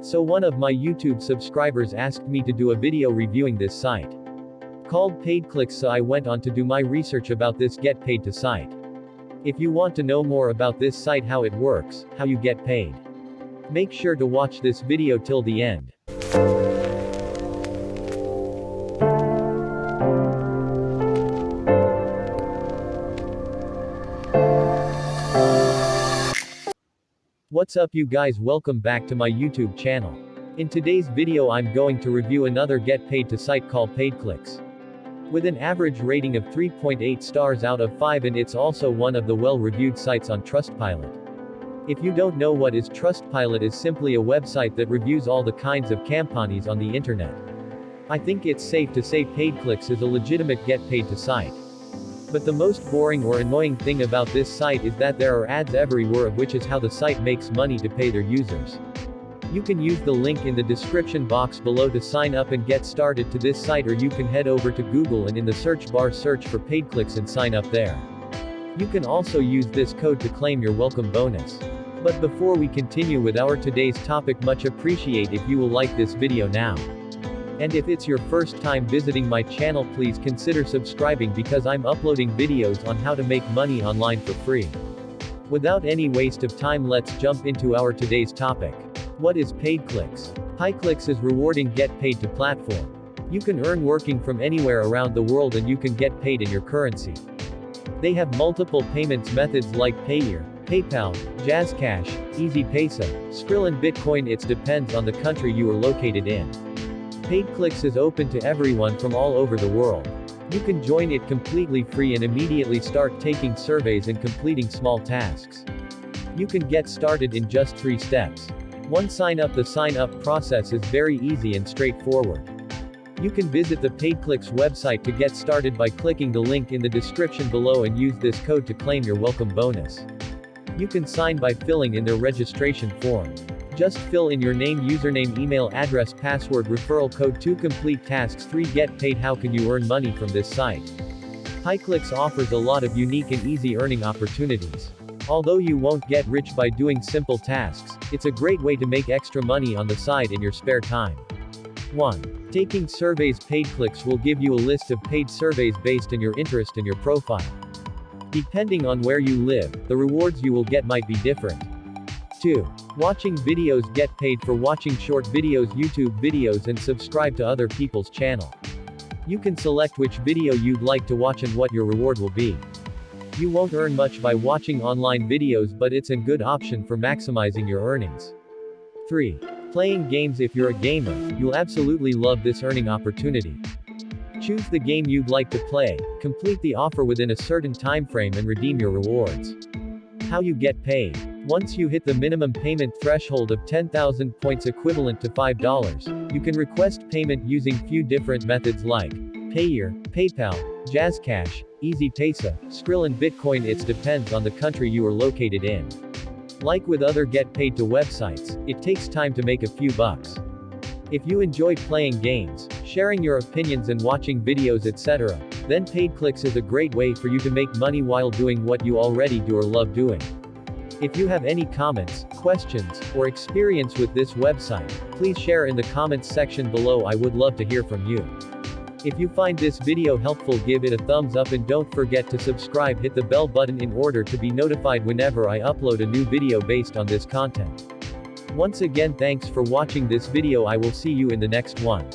So one of my YouTube subscribers asked me to do a video reviewing this site called Paiclixs, so I went on to do my research about this get paid to site. If you want to know more about this site, how it works, how you get paid, make sure to watch this video till the end. What's up you guys, welcome back to my YouTube channel. In today's video I'm going to review another get paid to site called Paidclixs. With an average rating of 3.8 stars out of 5, and it's also one of the well-reviewed sites on Trustpilot. If you don't know what is Trustpilot, is simply a website that reviews all the kinds of companies on the internet. I think it's safe to say Paidclixs is a legitimate get paid to site. But the most boring or annoying thing about this site is that there are ads everywhere, which is how the site makes money to pay their users. You can use the link in the description box below to sign up and get started to this site, or you can head over to Google and in the search bar search for Paiclixs and sign up there. You can also use this code to claim your welcome bonus. But before we continue with our today's topic, much appreciate if you will like this video now. And if it's your first time visiting my channel, please consider subscribing, because I'm uploading videos on how to make money online for free. Without any waste of time, let's jump into our today's topic. What is Paidclixs? Paiclixs is rewarding get paid to platform. You can earn working from anywhere around the world, and you can get paid in your currency. They have multiple payments methods like Payeer, PayPal, JazzCash, EasyPaysa, Skrill and Bitcoin. It depends on the country you are located in. Paidclixs is open to everyone from all over the world. You can join it completely free and immediately start taking surveys and completing small tasks. You can get started in just 3 steps. 1. Sign up. The sign up process is very easy and straightforward. You can visit the Paiclixs website to get started by clicking the link in the description below and use this code to claim your welcome bonus. You can sign by filling in their registration form. Just fill in your name, username, email address, password, referral code to complete tasks. 3. Get paid. How can you earn money from this site? Paiclixs offers a lot of unique and easy earning opportunities. Although you won't get rich by doing simple tasks, it's a great way to make extra money on the side in your spare time. 1. Taking surveys. Paiclixs will give you a list of paid surveys based on your interest and your profile. Depending on where you live, the rewards you will get might be different. 2. Watching videos. Get paid for watching short videos, YouTube videos, and subscribe to other people's channel. You can select which video you'd like to watch and what your reward will be. You won't earn much by watching online videos, but it's a good option for maximizing your earnings. 3. Playing games. If you're a gamer, you'll absolutely love this earning opportunity. Choose the game you'd like to play, complete the offer within a certain time frame, and redeem your rewards. How you get paid. Once you hit the minimum payment threshold of 10,000 points equivalent to $5, you can request payment using few different methods like Payeer, PayPal, JazzCash, EasyPaysa, Skrill and Bitcoin. It depends on the country you are located in. Like with other get paid to websites, it takes time to make a few bucks. If you enjoy playing games, sharing your opinions and watching videos, etc., then Paidclixs is a great way for you to make money while doing what you already do or love doing. If you have any comments, questions, or experience with this website, please share in the comments section below. I would love to hear from you. If you find this video helpful, give it a thumbs up and don't forget to subscribe. Hit the bell button in order to be notified whenever I upload a new video based on this content. Once again, thanks for watching this video. I will see you in the next one.